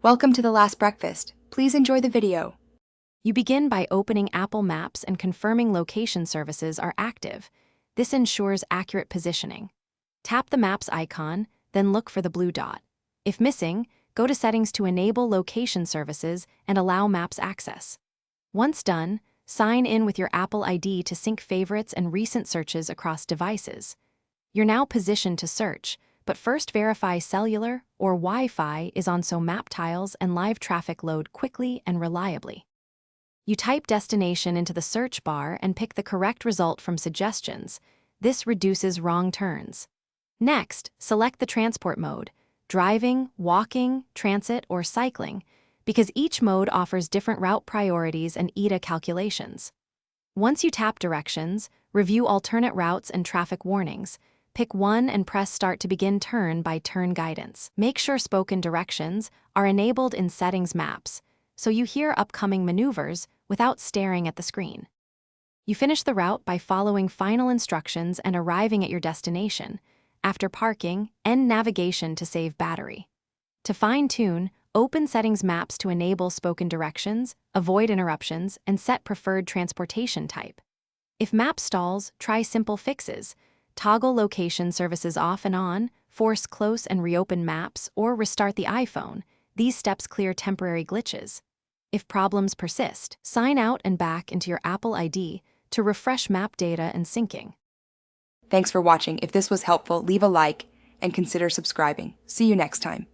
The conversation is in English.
Welcome to the last breakfast. Please enjoy the video. You begin by opening Apple Maps and confirming location services are active. This ensures accurate positioning. Tap the Maps icon, then look for the blue dot. If missing, go to Settings to enable location services and allow Maps access. Once done, sign in with your Apple ID to sync favorites and recent searches across devices. You're now positioned to search, but first verify cellular or Wi-Fi is on so map tiles and live traffic load quickly and reliably. You type destination into the search bar and pick the correct result from suggestions. This reduces wrong turns. Next, select the transport mode, driving, walking, transit, or cycling, because each mode offers different route priorities and ETA calculations. Once you tap directions, review alternate routes and traffic warnings. Pick one and press Start to begin turn-by-turn guidance. Make sure spoken directions are enabled in Settings Maps, so you hear upcoming maneuvers without staring at the screen. You finish the route by following final instructions and arriving at your destination. After parking, end navigation to save battery. To fine-tune, open Settings Maps to enable spoken directions, avoid interruptions, and set preferred transportation type. If map stalls, try simple fixes. Toggle location services off and on, force close and reopen maps, or restart the iPhone. These steps clear temporary glitches. If problems persist, sign out and back into your Apple ID to refresh map data and syncing. Thanks for watching. If this was helpful, leave a like and consider subscribing. See you next time.